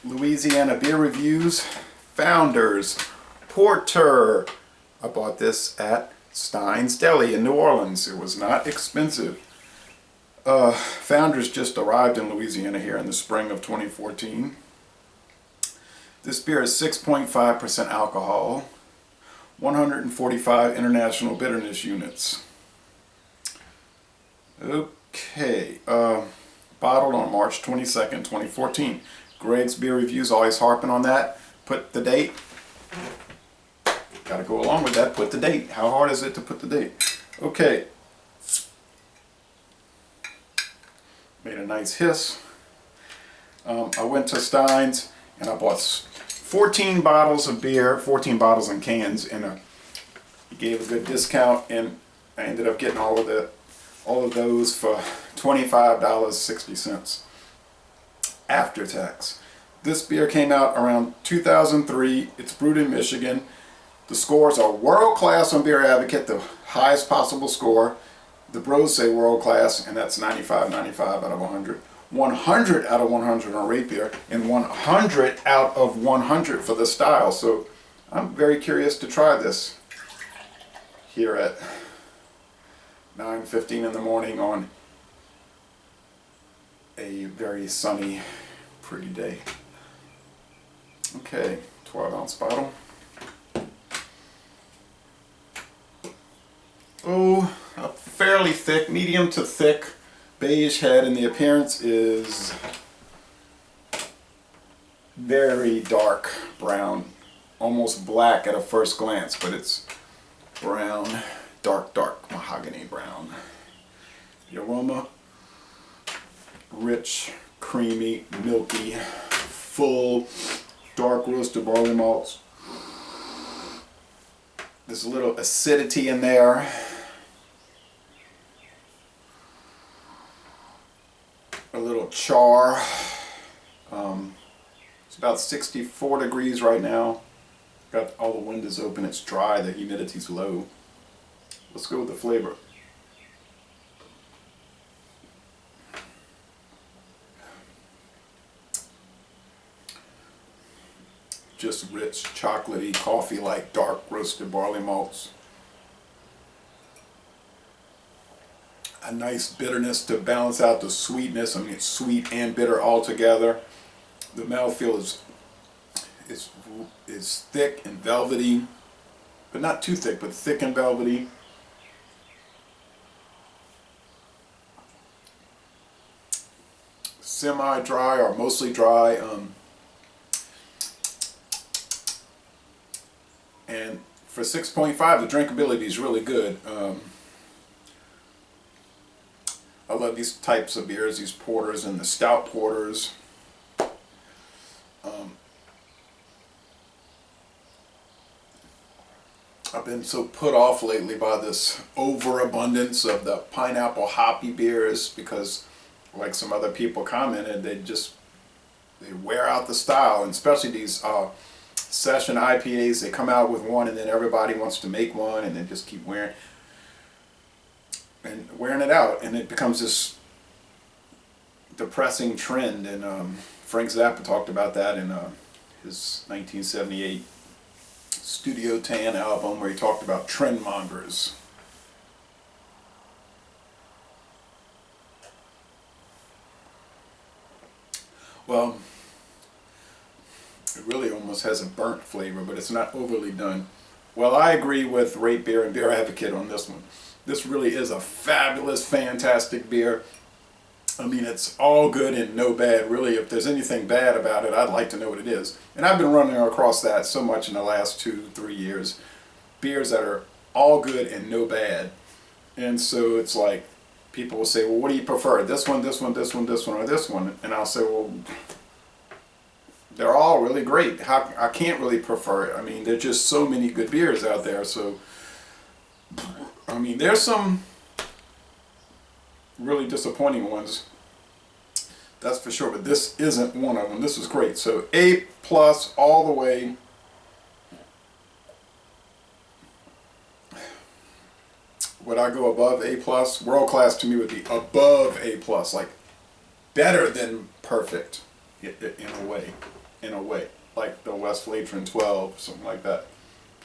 Louisiana beer reviews. Founders Porter. I bought this at Stein's Deli in New Orleans. It was not expensive. Founders just arrived in Louisiana here in the spring of 2014. This beer is 6.5% alcohol, 145 international bitterness units. Okay, bottled on March 22nd, 2014. Greg's Beer Reviews, always harping on that. Put the date. Gotta go along with that, put the date. How hard is it to put the date? Okay. Made a nice hiss. I went to Stein's and I bought 14 bottles of beer, 14 bottles in cans, and he gave a good discount, and I ended up getting all of those for $25.60 after tax. This beer came out around 2003. It's brewed in Michigan. The scores are world class on Beer Advocate, the highest possible score. The bros say world class, and that's 95 out of 100. 100 out of 100 on Rate Beer, and 100 out of 100 for the style. So I'm very curious to try this here at 9:15 in the morning on a very sunny, pretty day. Okay, 12-ounce bottle. Oh, a fairly thick, medium to thick beige head, and the appearance is very dark brown, almost black at a first glance, but it's brown, dark mahogany brown. The aroma, rich, creamy, milky, full, dark roasted barley malts. There's a little acidity in there. A little char. It's about 64 degrees right now. Got all the windows open. It's dry. The humidity's low. Let's go with the flavor. Just rich, chocolatey, coffee-like, dark roasted barley malts. A nice bitterness to balance out the sweetness. I mean, it's sweet and bitter all together. The mouthfeel is thick and velvety, but not too thick, but thick and velvety. Semi-dry or mostly dry. And for 6.5, the drinkability is really good. I love these types of beers, these porters and the stout porters. I've been so put off lately by this overabundance of the pineapple hoppy beers because, like some other people commented, they wear out the style, and especially these session IPAs. They come out with one and then everybody wants to make one, and they just keep wearing it out, and it becomes this depressing trend. And Frank Zappa talked about that in his 1978 Studio Tan album, where he talked about trend mongers. Well, it really almost has a burnt flavor, but it's not overly done. Well, I agree with Rate Beer and Beer Advocate on this one. This really is a fabulous, fantastic beer. I mean, it's all good and no bad. Really, if there's anything bad about it, I'd like to know what it is. And I've been running across that so much in the last 2-3 years. Beers that are all good and no bad. And so it's like, people will say, well, what do you prefer? This one, this one, this one, this one, or this one? And I'll say, well, they're all really great. I can't really prefer it. I mean, there's just so many good beers out there. So, I mean, there's some really disappointing ones, that's for sure, but this isn't one of them. This is great. So A+ all the way. Would I go above A+? World class to me would be above A+, like better than perfect in a way. in a way, like the West Flatron 12, something like that,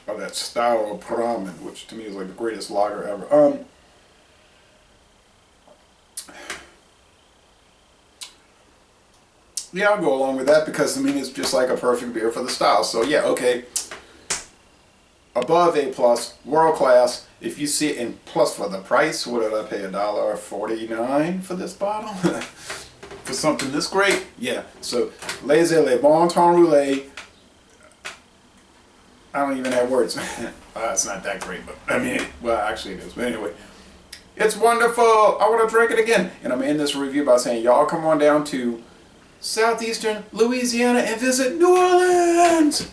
or that Style Pramen, which to me is like the greatest lager ever. Yeah, I'll go along with that because I mean it's just like a perfect beer for the style. So yeah, okay. Above A plus, world class. If you see it in plus for the price, what did I pay? $1.49 for this bottle? For something this great? Yeah. So Laissez le bon temps rouler. I don't even have words. It's not that great, but I mean, well, actually it is. But anyway, it's wonderful. I want to drink it again. And I'm in this review by saying, y'all come on down to southeastern Louisiana and visit New Orleans.